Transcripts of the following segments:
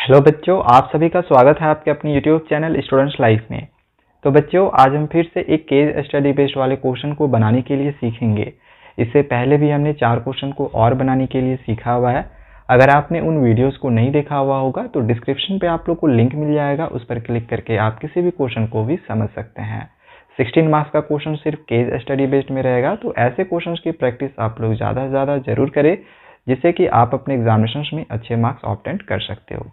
Hello बच्चों, आप सभी का स्वागत है आपके अपने यूट्यूब चैनल स्टूडेंट्स लाइफ में। तो बच्चों, आज हम फिर से एक केस स्टडी बेस्ड वाले क्वेश्चन को बनाने के लिए सीखेंगे। इससे पहले भी हमने 4 क्वेश्चन को और बनाने के लिए सीखा हुआ है। अगर आपने उन वीडियोस को नहीं देखा हुआ होगा तो डिस्क्रिप्शन पे आप लोग को लिंक मिल जाएगा, उस पर क्लिक करके आप किसी भी क्वेश्चन को भी समझ सकते हैं। 16 मार्क्स का क्वेश्चन सिर्फ केस स्टडी बेस्ड में रहेगा, तो ऐसे क्वेश्चन की प्रैक्टिस आप लोग ज़्यादा से ज़्यादा जरूर करें, जिससे कि आप अपने एग्जामिनेशन में अच्छे मार्क्स ऑब्टेन कर सकते हो।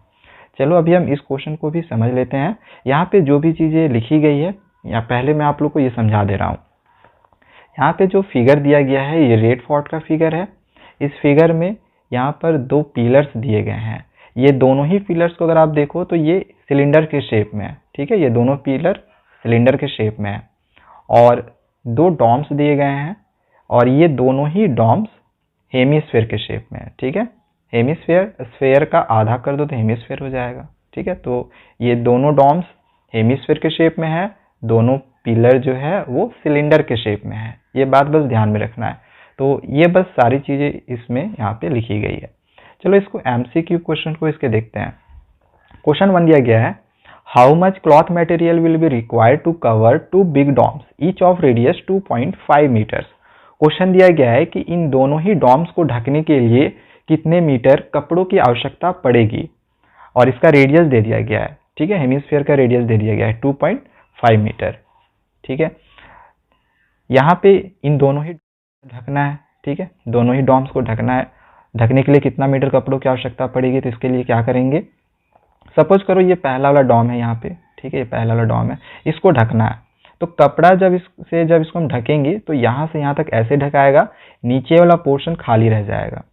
चलो अभी हम इस क्वेश्चन को भी समझ लेते हैं। यहाँ पे जो भी चीज़ें लिखी गई है, या पहले मैं आप लोग को ये समझा दे रहा हूँ। यहाँ पे जो फिगर दिया गया है ये रेड फोर्ट का फिगर है। इस फिगर में यहाँ पर 2 पिलर्स दिए गए हैं। ये दोनों ही पिलर्स को अगर आप देखो तो ये सिलेंडर के शेप में है, ठीक है। ये दोनों पिलर सिलेंडर के शेप में है और 2 डॉम्स दिए गए हैं और ये दोनों ही डॉम्स हेमिस्फीयर के शेप में है, ठीक है। हेमिस्फीयर, स्फीयर का आधा कर दो तो हेमिस्फीयर हो जाएगा, ठीक है। तो ये दोनों डॉम्स हेमिस्फीयर के शेप में है, दोनों पिलर जो है वो सिलेंडर के शेप में है। ये बात बस ध्यान में रखना है। तो ये बस सारी चीजें इसमें यहाँ पे लिखी गई है। चलो इसको एमसीक्यू क्वेश्चन को इसके देखते हैं। क्वेश्चन 1 दिया गया है, how much cloth material will be required to cover 2 big domes each of radius 2.5 metres. Question दिया गया है कि इन दोनों ही डॉम्स को ढकने के लिए कितने मीटर कपड़ों की आवश्यकता पड़ेगी, और इसका रेडियस दे दिया गया है, ठीक है। हेमिस्फीयर का रेडियस दे दिया गया है 2.5 मीटर, ठीक है। यहाँ पे इन दोनों ही ढकना है, ठीक है। दोनों ही डॉम्स को ढकना है। ढकने के लिए कितना मीटर कपड़ों की आवश्यकता पड़ेगी, तो इसके लिए क्या करेंगे, सपोज करो ये पहला वाला डॉम है यहाँ पे, ठीक है। ये पहला वाला डॉम है, इसको ढकना है। तो कपड़ा जब इसको हम ढकेंगे तो यहाँ से यहाँ तक ऐसे ढकाएगा, नीचे वाला पोर्शन खाली रह जाएगा,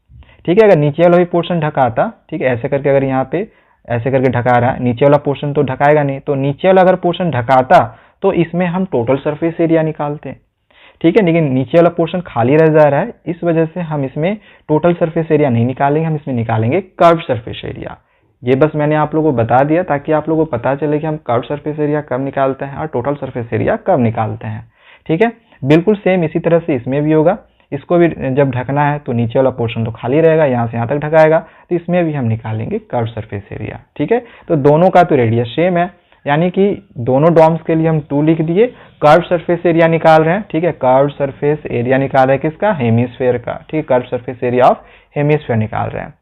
ठीक है। अगर नीचे वाला भी पोर्शन ढकाता, ठीक है, ऐसे करके अगर यहाँ पे ऐसे करके ढका रहा है, नीचे वाला पोर्शन तो ढकाएगा नहीं, तो नीचे वाला अगर पोर्शन ढकाता तो इसमें हम टोटल सरफेस एरिया निकालते हैं, ठीक है। लेकिन नीचे वाला पोर्शन खाली रह जा रहा है, इस वजह से हम इसमें टोटल सरफेस एरिया नहीं निकालेंगे, हम इसमें निकालेंगे कर्व सरफेस एरिया। ये बस मैंने आप लोगों को बता दिया ताकि आप लोगों को पता चले कि हम कर्व सरफेस एरिया कब निकालते हैं और टोटल सरफेस एरिया कब निकालते हैं, ठीक है। बिल्कुल सेम इसी तरह से इसमें भी होगा। इसको भी जब ढकना है तो नीचे वाला पोर्शन तो खाली रहेगा, यहाँ से यहाँ तक ढकाएगा, तो इसमें भी हम निकालेंगे कर्व सरफेस एरिया, ठीक है। तो दोनों का तो रेडियस सेम है, यानी कि दोनों डॉम्स के लिए हम 2 लिख दिए। कर्व सरफेस एरिया निकाल रहे हैं, ठीक है। कर्व सरफेस एरिया निकाल रहे हैं किसका, हेमिस्फीयर का, ठीक है। Curve surface area of hemisphere निकाल रहे हैं।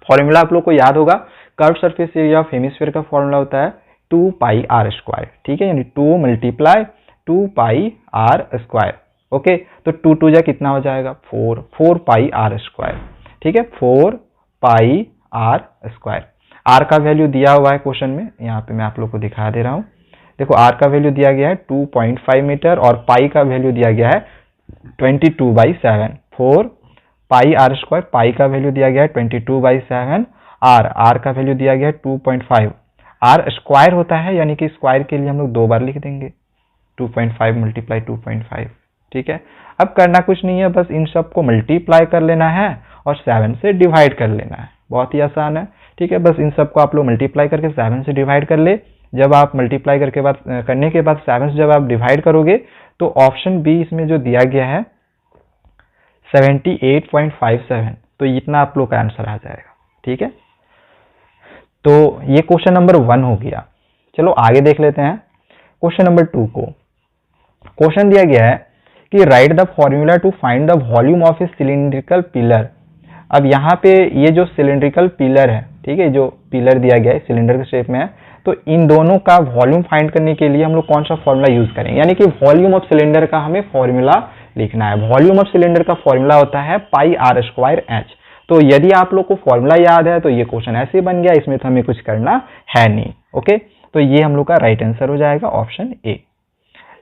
फॉर्मूला आप लोग को याद होगा, curve surface area of hemisphere का फॉर्मूला होता है 2 पाई आर स्क्वायर, ठीक है। यानी 2 multiply 2 pi R square, okay. तो 2 2 जा कितना हो जाएगा, 4 पाई आर स्क्वायर, ठीक है। 4 पाई आर स्क्वायर। आर का वैल्यू दिया हुआ है क्वेश्चन में, यहाँ पे मैं आप लोग को दिखा दे रहा हूँ। देखो आर का वैल्यू दिया गया है 2.5 मीटर और पाई का वैल्यू दिया गया है 22/7। 4 पाई आर स्क्वायर, पाई का वैल्यू दिया गया है 22/7। आर का वैल्यू दिया गया है 2.5। आर स्क्वायर होता है, यानी कि स्क्वायर के लिए हम लोग 2 बार लिख देंगे, 2.5 मल्टीप्लाई 2.5, ठीक है। अब करना कुछ नहीं है, बस इन सब को मल्टीप्लाई कर लेना है और 7 से डिवाइड कर लेना है। बहुत ही आसान है, ठीक है। बस इन सब को आप लोग मल्टीप्लाई करके 7 से डिवाइड कर ले। जब आप मल्टीप्लाई करने के बाद 7 से जब आप डिवाइड करोगे तो ऑप्शन बी इसमें जो दिया गया है 78.57, तो इतना आप लोग का आंसर आ जाएगा, ठीक है। तो ये क्वेश्चन नंबर 1 हो गया। चलो आगे देख लेते हैं क्वेश्चन नंबर 2 को। क्वेश्चन दिया गया है कि write the formula to find the volume of a cylindrical pillar. अब यहाँ पे ये जो सिलिंड्रिकल पिलर है, ठीक है, जो पिलर दिया गया है सिलेंडर के शेप में है, तो इन दोनों का वॉल्यूम फाइंड करने के लिए हम लोग कौन सा फॉर्मूला यूज करेंगे, यानी कि वॉल्यूम ऑफ सिलेंडर का हमें फॉर्मूला लिखना है। वॉल्यूम ऑफ सिलेंडर का फॉर्मूला होता है पाई आर स्क्वायर एच। तो यदि आप लोग को फॉर्मूला याद है तो ये क्वेश्चन ऐसे बन गया, इसमें तो हमें कुछ करना है नहीं, ओके। तो ये हम लोग का राइट आंसर हो जाएगा ऑप्शन ए।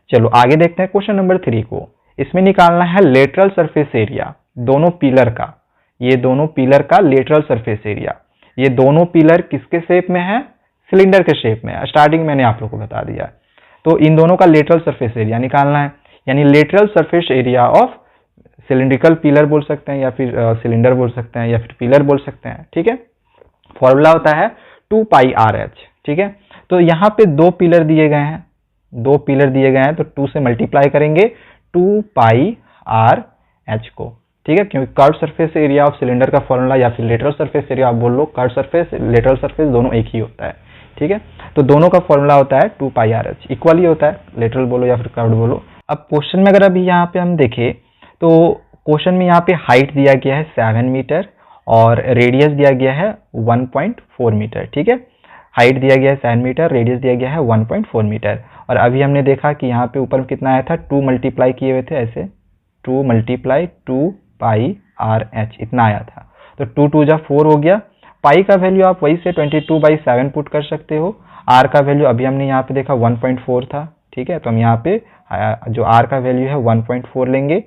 चलो आगे देखते हैं क्वेश्चन नंबर 3 को। इसमें निकालना है लेटरल सरफेस एरिया दोनों पिलर का। ये दोनों पिलर का लेटरल सरफेस एरिया। ये दोनों पिलर किसके शेप में है, सिलेंडर के शेप में है। स्टार्टिंग मैंने आप लोग को बता दिया। तो इन दोनों का लेटरल सरफेस एरिया निकालना है, यानी lateral surface area of cylindrical pillar बोल सकते हैं, या फिर सिलेंडर बोल सकते हैं, या फिर पिलर बोल सकते हैं, ठीक है। फॉर्मूला होता है 2 पाई आर एच, ठीक है। तो यहाँ पे 2 पिलर दिए गए हैं, 2 पिलर दिए गए हैं, तो 2 से मल्टीप्लाई करेंगे 2 पाई आर एच को, ठीक है, क्योंकि curve surface area of cylinder का फॉर्मूला या फिर लेटरल सरफेस एरिया आप बोल लो, कर्व सरफेस लेटरल सरफेस दोनों एक ही होता है। ठीक है, तो दोनों का फॉर्मूला होता है 2πRh, इक्वल ही होता है, लेटरल बोलो या फिर कर्व बोलो। अब क्वेश्चन में अगर अभी यहाँ पे हम देखें तो क्वेश्चन में यहाँ पे हाइट दिया गया है 7 मीटर और रेडियस दिया गया है 1.4 मीटर। ठीक है, हाइट दिया गया है 7 मीटर, रेडियस दिया गया है 1.4 मीटर। और अभी हमने देखा कि यहाँ पे ऊपर कितना आया था, 2 मल्टीप्लाई किए हुए थे ऐसे, 2 मल्टीप्लाई 2πRh इतना आया था। तो 2 2 जा 4 हो गया। पाई का वैल्यू आप वही से 22/7 पुट कर सकते हो। आर का वैल्यू अभी हमने यहाँ पे देखा 1.4 था। ठीक है, तो हम यहाँ पे जो आर का वैल्यू है 1.4 लेंगे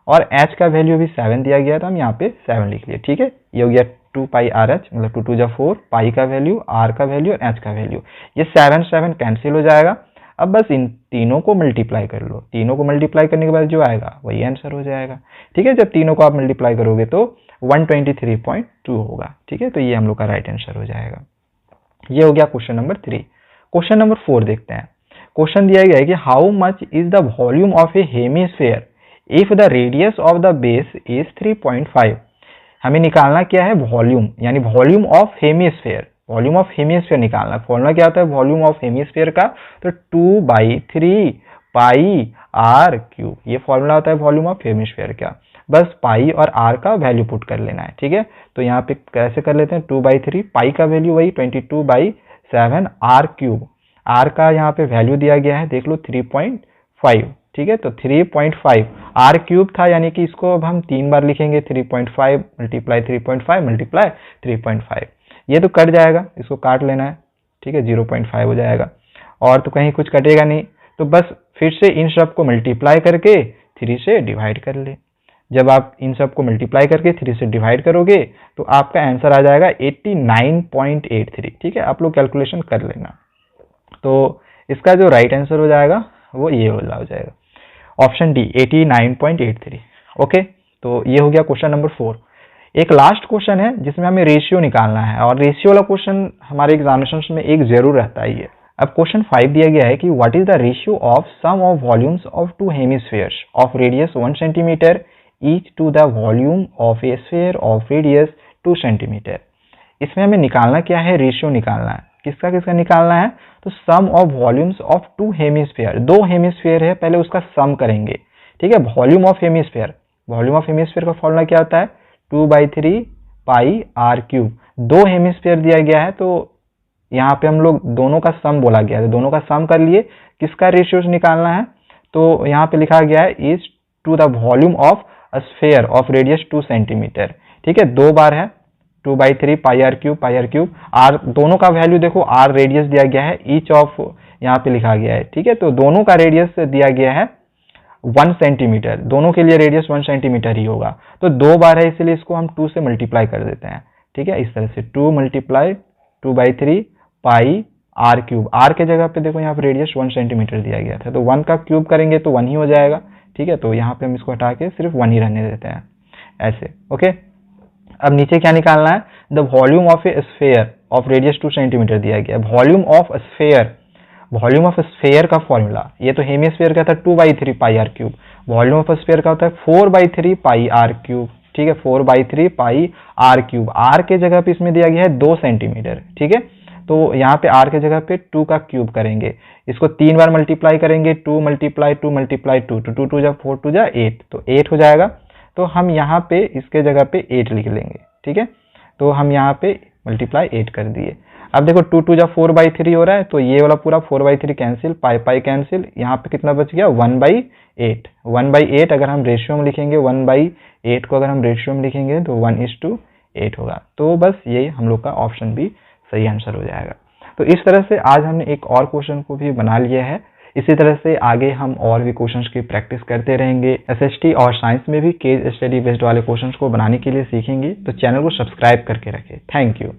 और एच का वैल्यू भी 7 दिया गया था, हम यहाँ पे 7 लिख लिए। ठीक है, ये हो गया 2πRh, मतलब 2 2 जा 4, पाई का वैल्यू, आर का वैल्यू और एच का वैल्यू। ये 7 7 कैंसिल हो जाएगा। अब बस इन तीनों को मल्टीप्लाई कर लो, तीनों को मल्टीप्लाई करने के बाद जो आएगा वही आंसर हो जाएगा। ठीक है, जब तीनों को आप मल्टीप्लाई करोगे तो 123.2 होगा। ठीक है, तो ये हम लोग का राइट आंसर हो जाएगा। ये हो गया क्वेश्चन नंबर 3। क्वेश्चन नंबर 4 देखते हैं। क्वेश्चन दिया गया है कि how much is the volume of A hemisphere if the radius of the base is 3.5। हमें निकालना क्या है, वॉल्यूम, यानी volume of hemisphere, volume of hemisphere निकालना। फॉर्मूला क्या होता है वॉल्यूम ऑफ हेमिस्फीयर का, तो 2/3πr³, ये फॉर्मूला होता है वॉल्यूम ऑफ हेमिस्फीयर का। बस पाई और आर का वैल्यू पुट कर लेना है। ठीक है, तो यहाँ पे कैसे कर लेते हैं, 2/3, पाई का वैल्यू वही 22/7 r³, आर का यहाँ पे वैल्यू दिया गया है देख लो 3.5। ठीक है, तो 3.5 r³ था, यानी कि इसको अब हम 3 बार लिखेंगे, 3.5 मल्टीप्लाई 3.5 मल्टीप्लाई 3.5। ये तो कट जाएगा, इसको काट लेना है। ठीक है, 0.5 हो जाएगा और तो कहीं कुछ कटेगा नहीं, तो बस फिर से इन सब को मल्टीप्लाई करके 3 से डिवाइड कर ले। जब आप इन सब को मल्टीप्लाई करके 3 से डिवाइड करोगे तो आपका आंसर आ जाएगा 89.83। ठीक है, आप लोग कैलकुलेशन कर लेना। तो इसका जो राइट आंसर हो जाएगा वो ये हो जाएगा, ऑप्शन डी 89.83। ओके, तो ये हो गया क्वेश्चन नंबर 4। एक लास्ट क्वेश्चन है जिसमें हमें रेशियो निकालना है, और रेशियो वाला क्वेश्चन हमारे एग्जामिनेशन में एक जरूर रहता ही है। अब क्वेश्चन 5 दिया गया है कि what is the ratio of sum of volumes of 2 hemispheres of radius 1 centimetre each to the volume of a sphere of radius 2 centimetre. इसमें हमें निकालना क्या है, रेशियो निकालना है। किसका किसका निकालना है, तो sum of volumes of 2 hemisphere, 2 hemisphere है, पहले उसका सम करेंगे। ठीक है, volume of hemisphere, volume of hemisphere का फॉर्मूला क्या होता है, 2/3πr³। 2 हेमिस्फीयर दिया गया है, तो यहाँ पे हम लोग दोनों का सम बोला गया है, तो दोनों का सम कर लिए। किसका रेशियो निकालना है, तो यहाँ पे लिखा गया है is to the volume of a sphere of radius 2 centimetre. ठीक है, 2 बार है, 2/3πr³, आर दोनों का वैल्यू देखो, आर रेडियस दिया गया है, ईच ऑफ यहाँ पे लिखा गया है। ठीक है, तो दोनों का रेडियस दिया गया है 1 सेंटीमीटर, दोनों के लिए रेडियस 1 सेंटीमीटर ही होगा। तो 2 बार है, इसलिए इसको हम 2 से मल्टीप्लाई कर देते हैं। ठीक है, इस तरह से 2 मल्टीप्लाई 2/3πr³, आर के जगह पे देखो यहाँ पे रेडियस 1 सेंटीमीटर दिया गया था, तो 1 का क्यूब करेंगे तो 1 ही हो जाएगा। ठीक है, तो यहाँ पे हम इसको हटा के सिर्फ 1 ही रहने देते हैं ऐसे। ओके, अब नीचे क्या निकालना है, the volume of a sphere of radius 2 centimetre दिया गया। Volume of sphere, volume of sphere का फॉर्मूला, ये तो हेमिस्फीयर का था 2/3πr³, वॉल्यूम ऑफ स्फीयर का होता है 4/3πr³। ठीक है, 4/3πr³, आर के जगह पे इसमें दिया गया है 2 सेंटीमीटर। ठीक है, तो यहाँ पे आर के जगह पे 2 का क्यूब करेंगे, इसको 3 बार मल्टीप्लाई करेंगे, 2 मल्टीप्लाई 2 मल्टीप्लाई 2, तो 2 2 जा 4 2 जा 8, तो 8 हो जाएगा। तो हम यहाँ पे इसके जगह पे 8 लिख लेंगे। ठीक है, तो हम यहाँ पे मल्टीप्लाई 8 कर दिए। अब देखो 2 2 जा 4/3 हो रहा है, तो ये वाला पूरा 4/3 कैंसिल, पाई कैंसिल, यहाँ पे कितना बच गया 1/8। 1/8 अगर हम रेशियो में लिखेंगे, 1/8 को अगर हम रेशियो में लिखेंगे तो 1:8 होगा। तो बस यही हम लोग का ऑप्शन भी सही आंसर हो जाएगा। तो इस तरह से आज हमने एक और क्वेश्चन को भी बना लिया है। इसी तरह से आगे हम और भी क्वेश्चंस की प्रैक्टिस करते रहेंगे। एसएसटी और साइंस में भी केस स्टडी बेस्ड वाले क्वेश्चंस को बनाने के लिए सीखेंगे, तो चैनल को सब्सक्राइब करके रखें। Thank you.